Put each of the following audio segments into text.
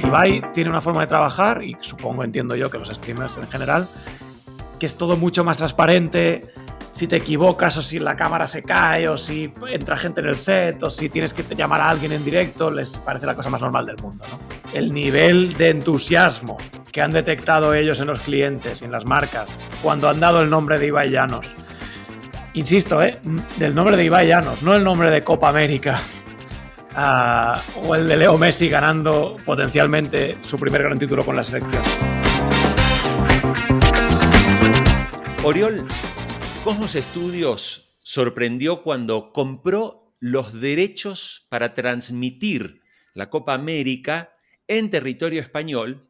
Ibai tiene una forma de trabajar, y supongo, entiendo yo, que los streamers en general, que es todo mucho más transparente. Si te equivocas, o si la cámara se cae, o si entra gente en el set, o si tienes que llamar a alguien en directo, les parece la cosa más normal del mundo, ¿no? El nivel de entusiasmo que han detectado ellos en los clientes y en las marcas cuando han dado el nombre de Ibai Llanos. Insisto, del nombre de Ibai Llanos, no el nombre de Copa América. O el de Leo Messi ganando potencialmente su primer gran título con la selección. Oriol, Cosmos Studios sorprendió cuando compró los derechos para transmitir la Copa América en territorio español,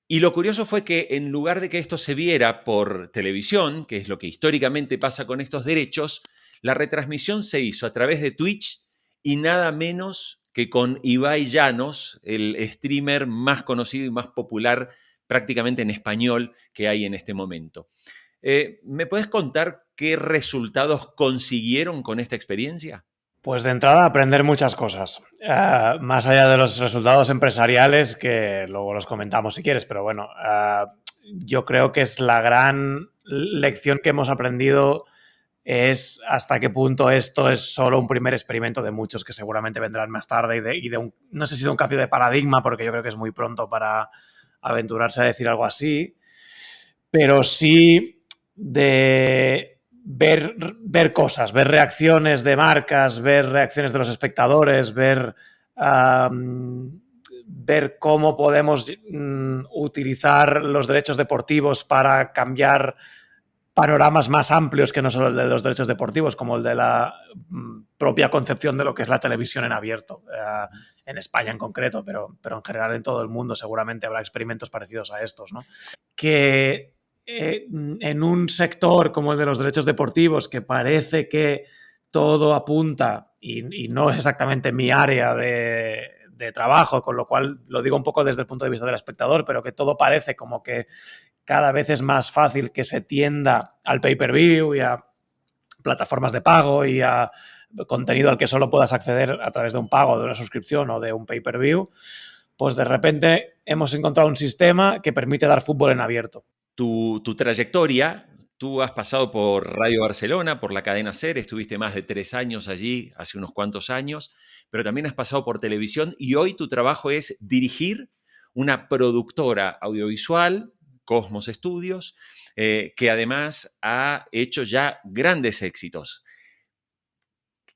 y lo curioso fue que en lugar de que esto se viera por televisión, que es lo que históricamente pasa con estos derechos, la retransmisión se hizo a través de Twitch y nada menos que con Ibai Llanos, el streamer más conocido y más popular prácticamente en español que hay en este momento. ¿Me puedes contar qué resultados consiguieron con esta experiencia? Pues de entrada aprender muchas cosas, más allá de los resultados empresariales, que luego los comentamos si quieres, pero bueno, yo creo que es la gran lección que hemos aprendido, es hasta qué punto esto es solo un primer experimento de muchos que seguramente vendrán más tarde y de un, no sé si de un cambio de paradigma, porque yo creo que es muy pronto para aventurarse a decir algo así, pero sí de ver cosas, ver reacciones de marcas, ver reacciones de los espectadores, ver cómo podemos utilizar los derechos deportivos para cambiar panoramas más amplios que no solo el de los derechos deportivos, como el de la propia concepción de lo que es la televisión en abierto, en España en concreto, pero en general en todo el mundo seguramente habrá experimentos parecidos a estos, ¿no? Que en un sector como el de los derechos deportivos, que parece que todo apunta, y no es exactamente mi área de trabajo, con lo cual lo digo un poco desde el punto de vista del espectador, pero que todo parece como que cada vez es más fácil que se tienda al pay-per-view y a plataformas de pago y a contenido al que solo puedas acceder a través de un pago, de una suscripción o de un pay-per-view, pues de repente hemos encontrado un sistema que permite dar fútbol en abierto. Tu trayectoria, tú has pasado por Radio Barcelona, por la cadena SER, estuviste más de 3 años allí, hace unos cuantos años, pero también has pasado por televisión y hoy tu trabajo es dirigir una productora audiovisual, Cosmos Studios, que además ha hecho ya grandes éxitos.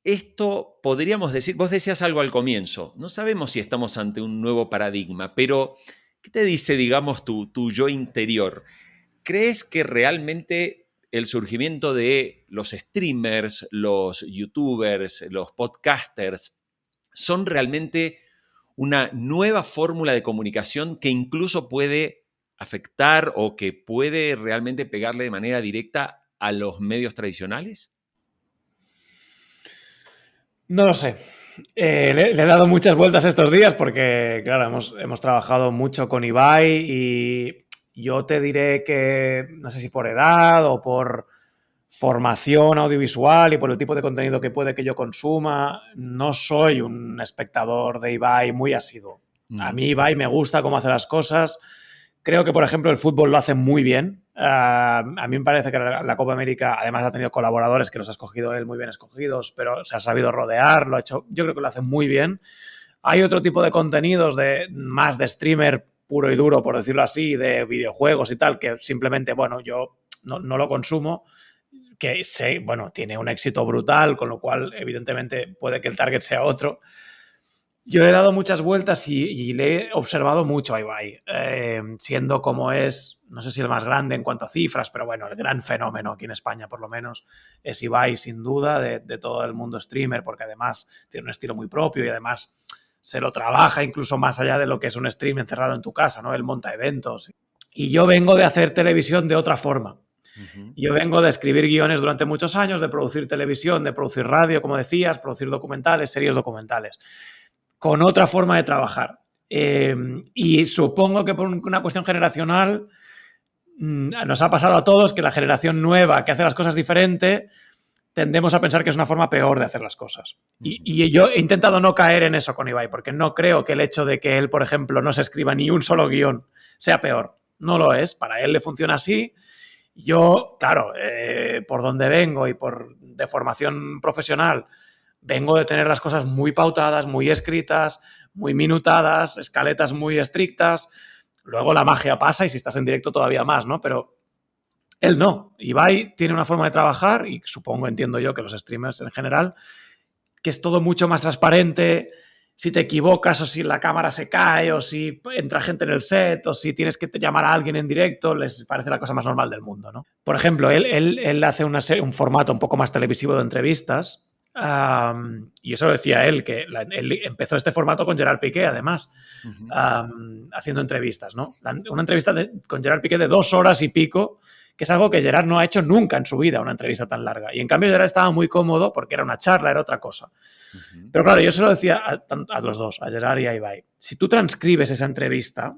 Esto podríamos decir, vos decías algo al comienzo, no sabemos si estamos ante un nuevo paradigma, pero ¿qué te dice, digamos, tu yo interior? ¿Crees que realmente el surgimiento de los streamers, los youtubers, los podcasters, son realmente una nueva fórmula de comunicación que incluso puede afectar o que puede realmente pegarle de manera directa a los medios tradicionales? No lo sé. Le he dado muchas vueltas estos días porque, claro, hemos trabajado mucho con Ibai y yo te diré que, no sé si por edad o por formación audiovisual y por el tipo de contenido que puede que yo consuma, no soy un espectador de Ibai muy asiduo. A mí Ibai me gusta cómo hace las cosas. Creo que, por ejemplo, el fútbol lo hace muy bien. A mí me parece que la Copa América, además, ha tenido colaboradores que los ha escogido él muy bien escogidos, pero se ha sabido rodear, lo ha hecho, yo creo que lo hace muy bien. Hay otro tipo de contenidos más de streamer puro y duro, por decirlo así, de videojuegos y tal, que simplemente, bueno, yo no lo consumo, que bueno, tiene un éxito brutal, con lo cual, evidentemente, puede que el target sea otro. Yo le he dado muchas vueltas y le he observado mucho a Ibai, siendo como es, no sé si el más grande en cuanto a cifras, pero bueno, el gran fenómeno aquí en España por lo menos es Ibai sin duda de todo el mundo streamer, porque además tiene un estilo muy propio y además se lo trabaja incluso más allá de lo que es un stream encerrado en tu casa, ¿no? Él monta eventos. Y yo vengo de hacer televisión de otra forma. Yo vengo de escribir guiones durante muchos años, de producir televisión, de producir radio, como decías, producir documentales, series documentales, con otra forma de trabajar. Y supongo que por una cuestión generacional nos ha pasado a todos que la generación nueva que hace las cosas diferente tendemos a pensar que es una forma peor de hacer las cosas. Y yo he intentado no caer en eso con Ibai, porque no creo que el hecho de que él, por ejemplo, no se escriba ni un solo guión sea peor. No lo es. Para él le funciona así. Yo, claro, por donde vengo y de formación profesional, vengo de tener las cosas muy pautadas, muy escritas, muy minutadas, escaletas muy estrictas. Luego la magia pasa y si estás en directo todavía más, ¿no? Pero él no. Ibai tiene una forma de trabajar y supongo, entiendo yo, que los streamers en general, que es todo mucho más transparente. Si te equivocas o si la cámara se cae o si entra gente en el set o si tienes que llamar a alguien en directo, les parece la cosa más normal del mundo, ¿no? Por ejemplo, él hace un formato un poco más televisivo de entrevistas. Y eso lo decía él, que él empezó este formato con Gerard Piqué, además, haciendo entrevistas, ¿no? Una entrevista con Gerard Piqué de 2 horas y pico, que es algo que Gerard no ha hecho nunca en su vida, una entrevista tan larga. Y en cambio Gerard estaba muy cómodo porque era una charla, era otra cosa. Pero claro, yo se lo decía a los dos, a Gerard y a Ibai. Si tú transcribes esa entrevista,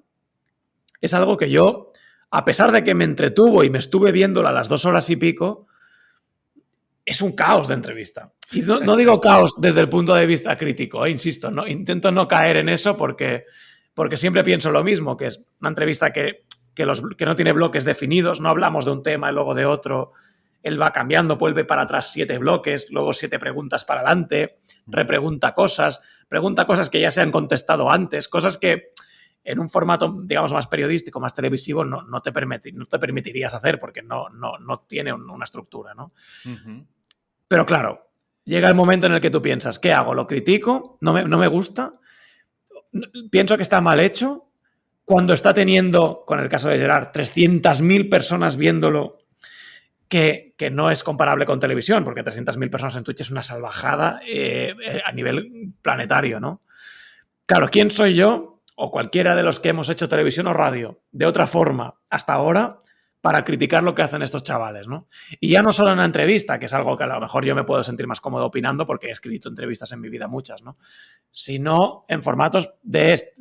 es algo que yo, a pesar de que me entretuvo y me estuve viéndola a las 2 horas y pico, es un caos de entrevista. Y no digo caos desde el punto de vista crítico, insisto, ¿no? Intento no caer en eso porque siempre pienso lo mismo, que es una entrevista que no tiene bloques definidos, no hablamos de un tema y luego de otro. Él va cambiando, vuelve para atrás 7 bloques, luego 7 preguntas para adelante, pregunta cosas que ya se han contestado antes, cosas que en un formato, digamos, más periodístico, más televisivo, no te permitirías hacer porque no tiene una estructura, ¿no? Pero claro, llega el momento en el que tú piensas, ¿qué hago? ¿Lo critico? ¿No me gusta? ¿Pienso que está mal hecho? Cuando está teniendo, con el caso de Gerard, 300.000 personas viéndolo, que no es comparable con televisión, porque 300.000 personas en Twitch es una salvajada a nivel planetario, ¿no? Claro, ¿quién soy yo o cualquiera de los que hemos hecho televisión o radio de otra forma hasta ahora para criticar lo que hacen estos chavales, ¿no? Y ya no solo en una entrevista, que es algo que a lo mejor yo me puedo sentir más cómodo opinando porque he escrito entrevistas en mi vida muchas, ¿no? Sino en formatos pues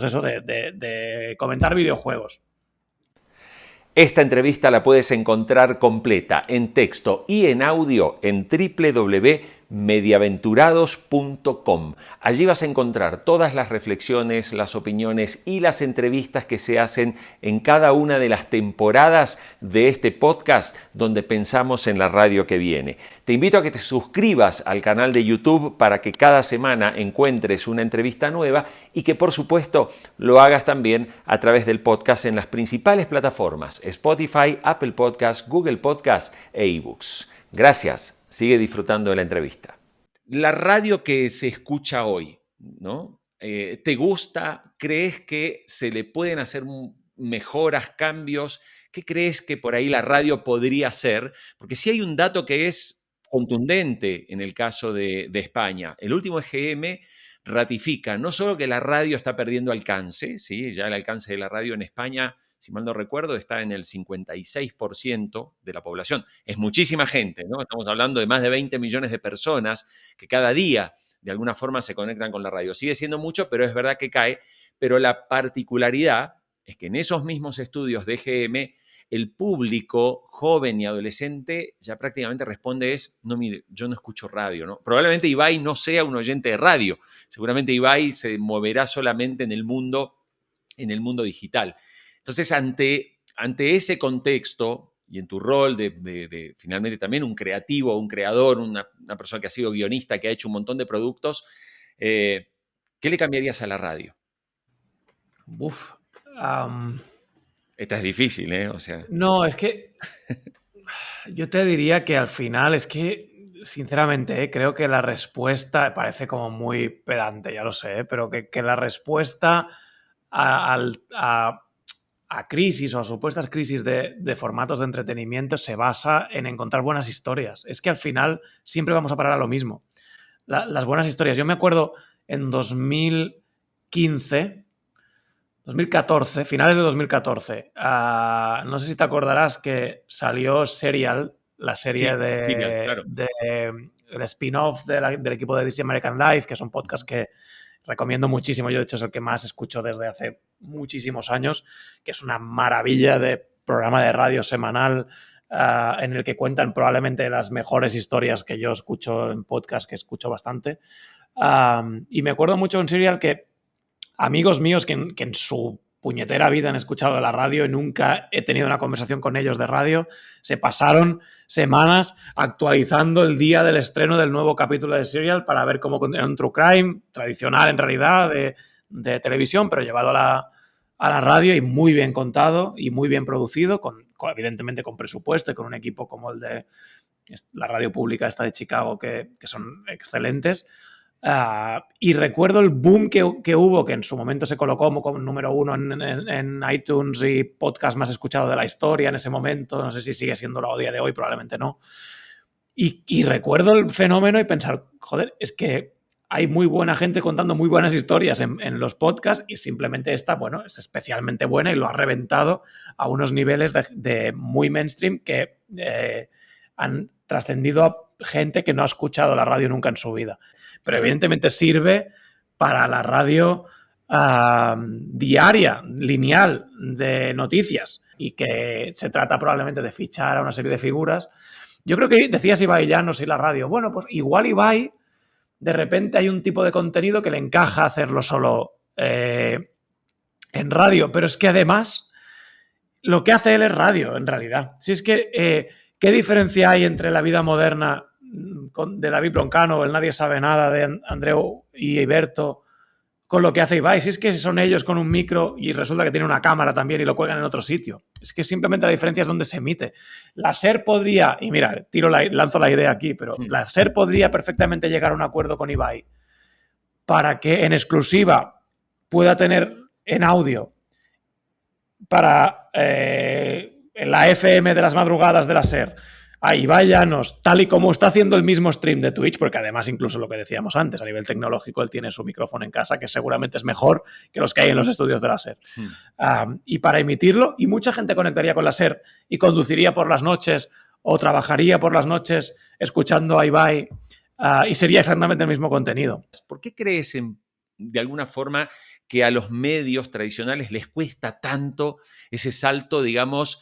eso, de comentar videojuegos. Esta entrevista la puedes encontrar completa en texto y en audio en www.mediaventurados.com. Allí vas a encontrar todas las reflexiones, las opiniones y las entrevistas que se hacen en cada una de las temporadas de este podcast donde pensamos en la radio que viene. Te invito a que te suscribas al canal de YouTube para que cada semana encuentres una entrevista nueva y que por supuesto lo hagas también a través del podcast en las principales plataformas Spotify, Apple Podcasts, Google Podcasts e eBooks. Gracias. Sigue disfrutando de la entrevista. La radio que se escucha hoy, ¿no? ¿Te gusta? ¿Crees que se le pueden hacer mejoras, cambios? ¿Qué crees que por ahí la radio podría hacer? Porque sí hay un dato que es contundente en el caso de España. El último EGM ratifica no solo que la radio está perdiendo alcance, ¿sí? Ya el alcance de la radio en España, si mal no recuerdo, está en el 56% de la población. Es muchísima gente, ¿no? Estamos hablando de más de 20 millones de personas que cada día de alguna forma se conectan con la radio. Sigue siendo mucho, pero es verdad que cae. Pero la particularidad es que en esos mismos estudios de EGM, el público joven y adolescente ya prácticamente responde no, mire, yo no escucho radio, ¿no? Probablemente Ibai no sea un oyente de radio. Seguramente Ibai se moverá solamente en el mundo digital. Entonces, ante ese contexto y en tu rol de finalmente también un creativo, un creador, una persona que ha sido guionista, que ha hecho un montón de productos, ¿qué le cambiarías a la radio? Esta es difícil, ¿eh? O sea. No, es que yo te diría que al final es que, sinceramente, creo que la respuesta parece como muy pedante, ya lo sé, pero que la respuesta a crisis o a supuestas crisis de formatos de entretenimiento se basa en encontrar buenas historias. Es que al final siempre vamos a parar a lo mismo. Las buenas historias. Yo me acuerdo en 2015... 2014, finales de 2014. No sé si te acordarás que salió Serial, la serie claro. el spin-off del equipo de This American Life, que es un podcast que recomiendo muchísimo. Yo, de hecho, es el que más escucho desde hace muchísimos años, que es una maravilla de programa de radio semanal en el que cuentan probablemente las mejores historias que yo escucho en podcast, que escucho bastante. Y me acuerdo mucho de un serial que amigos míos que en su puñetera vida han escuchado de la radio y nunca he tenido una conversación con ellos de radio, se pasaron semanas actualizando el día del estreno del nuevo capítulo de Serial para ver cómo era un true crime tradicional en realidad de televisión, pero llevado a la radio y muy bien contado y muy bien producido, evidentemente con presupuesto y con un equipo como el de la radio pública esta de Chicago que son excelentes. Y recuerdo el boom que hubo, que en su momento se colocó como número 1 en iTunes y podcast más escuchado de la historia en ese momento. No sé si sigue siendo a día de hoy, probablemente no. Y recuerdo el fenómeno y pensar, joder, es que hay muy buena gente contando muy buenas historias en los podcasts y simplemente esta, bueno, es especialmente buena y lo ha reventado a unos niveles de muy mainstream que han trascendido a gente que no ha escuchado la radio nunca en su vida. Pero evidentemente sirve para la radio diaria, lineal, de noticias y que se trata probablemente de fichar a una serie de figuras. Yo creo que decías Ibai Llanos y la radio. Bueno, pues igual Ibai, de repente hay un tipo de contenido que le encaja hacerlo solo en radio, pero es que además lo que hace él es radio, en realidad. Si es que, ¿qué diferencia hay entre la vida moderna de David Broncano, el Nadie sabe nada de Andreu y Iberto, con lo que hace Ibai? Si es que son ellos con un micro y resulta que tiene una cámara también y lo cuelgan en otro sitio. Es que simplemente la diferencia es donde se emite. La SER podría, y mira, lanzo la idea aquí, pero la SER podría perfectamente llegar a un acuerdo con Ibai para que en exclusiva pueda tener en audio para la FM de las madrugadas de la SER a Ibai Llanos, tal y como está haciendo el mismo stream de Twitch, porque además incluso lo que decíamos antes, a nivel tecnológico, él tiene su micrófono en casa, que seguramente es mejor que los que hay en los estudios de la SER. Y para emitirlo, y mucha gente conectaría con la SER y conduciría por las noches o trabajaría por las noches escuchando a Ibai y sería exactamente el mismo contenido. ¿Por qué crees de alguna forma que a los medios tradicionales les cuesta tanto ese salto, digamos,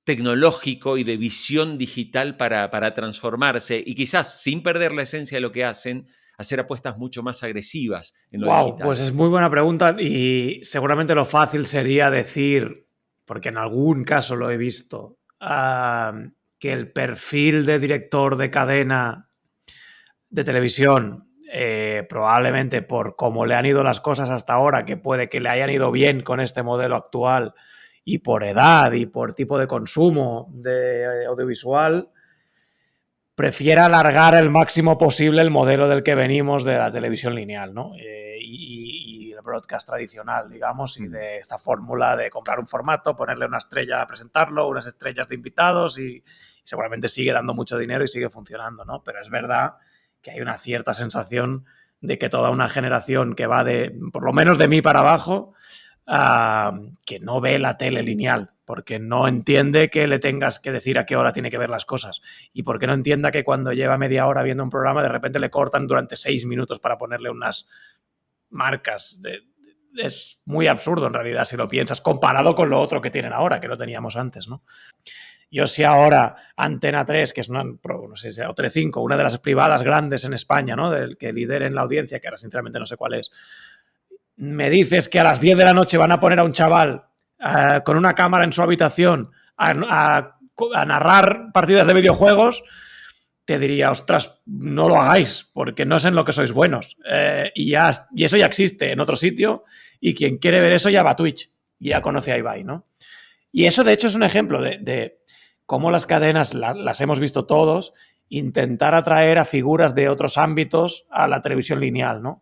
tecnológico y de visión digital para transformarse y quizás sin perder la esencia de lo que hacen, hacer apuestas mucho más agresivas en lo digital? Pues es muy buena pregunta y seguramente lo fácil sería decir, porque en algún caso lo he visto, que el perfil de director de cadena de televisión, probablemente por cómo le han ido las cosas hasta ahora, que puede que le hayan ido bien con este modelo actual, y por edad y por tipo de consumo de audiovisual, prefiera alargar el máximo posible el modelo del que venimos de la televisión lineal, ¿no? Y el broadcast tradicional, digamos, y de esta fórmula de comprar un formato, ponerle una estrella a presentarlo, unas estrellas de invitados y seguramente sigue dando mucho dinero y sigue funcionando, ¿no? Pero es verdad que hay una cierta sensación de que toda una generación que va por lo menos de mí para abajo, que no ve la tele lineal, porque no entiende que le tengas que decir a qué hora tiene que ver las cosas y porque no entienda que cuando lleva media hora viendo un programa de repente le cortan durante 6 minutos para ponerle unas marcas. Es muy absurdo en realidad si lo piensas, comparado con lo otro que tienen ahora, que no teníamos antes, ¿no? Yo si ahora Antena 3, que es una, no sé, o Telecinco, una de las privadas grandes en España, ¿no? Del que lideren la audiencia, que ahora sinceramente no sé cuál es, me dices que a las 10 de la noche van a poner a un chaval con una cámara en su habitación a narrar partidas de videojuegos, te diría, ostras, no lo hagáis, porque no es en lo que sois buenos. Y eso ya existe en otro sitio, y quien quiere ver eso ya va a Twitch, y ya conoce a Ibai, ¿no? Y eso, de hecho, es un ejemplo de cómo las cadenas, las hemos visto todos, intentar atraer a figuras de otros ámbitos a la televisión lineal, ¿no?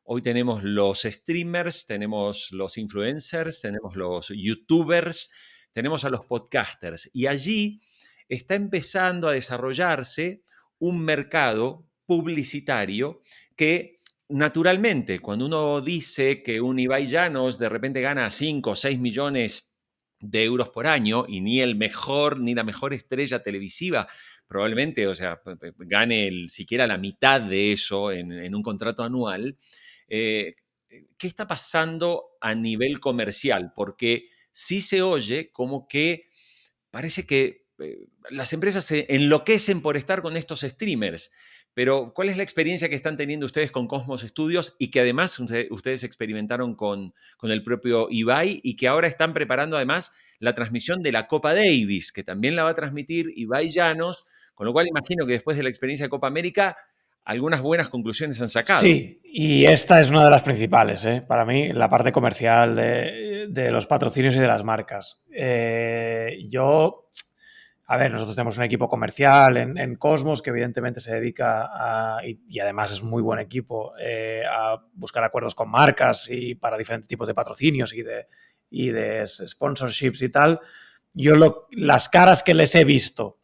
Hoy tenemos los streamers, tenemos los influencers, tenemos los youtubers, tenemos a los podcasters. Y allí está empezando a desarrollarse un mercado publicitario que naturalmente, cuando uno dice que un Ibai Llanos de repente gana 5 o 6 millones de euros por año y ni el mejor ni la mejor estrella televisiva probablemente, o sea, gane siquiera la mitad de eso en un contrato anual, ¿qué está pasando a nivel comercial? Porque sí se oye como que parece que las empresas se enloquecen por estar con estos streamers. Pero, ¿cuál es la experiencia que están teniendo ustedes con Cosmos Studios y que además ustedes experimentaron con el propio Ibai y que ahora están preparando además la transmisión de la Copa Davis, que también la va a transmitir Ibai Llanos, con lo cual imagino que después de la experiencia de Copa América, algunas buenas conclusiones han sacado? Sí, y esta es una de las principales, para mí, la parte comercial de los patrocinios y de las marcas. A ver, nosotros tenemos un equipo comercial en Cosmos que evidentemente se dedica y además es muy buen equipo, a buscar acuerdos con marcas y para diferentes tipos de patrocinios y de sponsorships y tal. Las caras que les he visto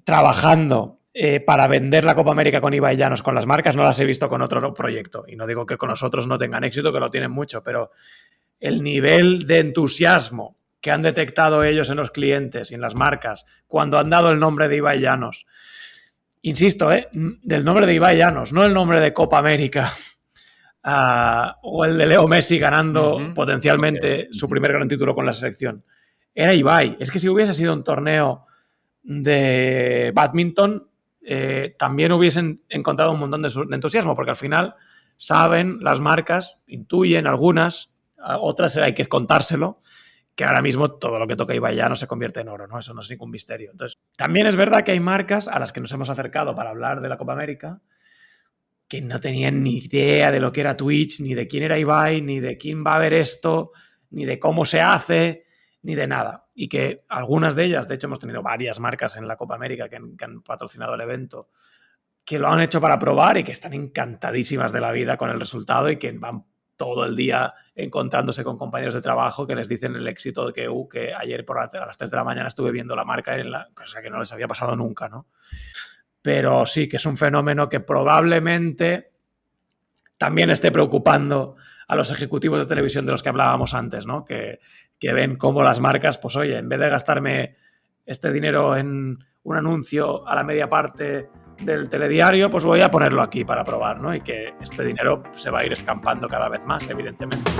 trabajando para vender la Copa América con Ibai Llanos con las marcas no las he visto con otro proyecto. Y no digo que con nosotros no tengan éxito, que lo tienen mucho, pero el nivel de entusiasmo que han detectado ellos en los clientes y en las marcas cuando han dado el nombre de Ibai Llanos. Insisto, del nombre de Ibai Llanos, no el nombre de Copa América o el de Leo Messi ganando potencialmente su primer gran título con la selección. Era Ibai. Es que si hubiese sido un torneo de badminton, también hubiesen encontrado un montón de entusiasmo, porque al final saben las marcas, intuyen algunas, otras hay que contárselo, que ahora mismo todo lo que toca Ibai Llanos se convierte en oro, ¿no? Eso no es ningún misterio. Entonces, también es verdad que hay marcas a las que nos hemos acercado para hablar de la Copa América que no tenían ni idea de lo que era Twitch, ni de quién era Ibai, ni de quién va a ver esto, ni de cómo se hace, ni de nada. Y que algunas de ellas, de hecho hemos tenido varias marcas en la Copa América que han patrocinado el evento, que lo han hecho para probar y que están encantadísimas de la vida con el resultado y que van todo el día encontrándose con compañeros de trabajo que les dicen el éxito de que ayer a las 3 de la mañana estuve viendo la marca, cosa que no les había pasado nunca, ¿no? Pero sí, que es un fenómeno que probablemente también esté preocupando a los ejecutivos de televisión de los que hablábamos antes, ¿no? Que ven cómo las marcas, pues oye, en vez de gastarme este dinero en un anuncio a la media parte del telediario, pues voy a ponerlo aquí para probar, ¿no? Y que este dinero se va a ir escampando cada vez más, evidentemente.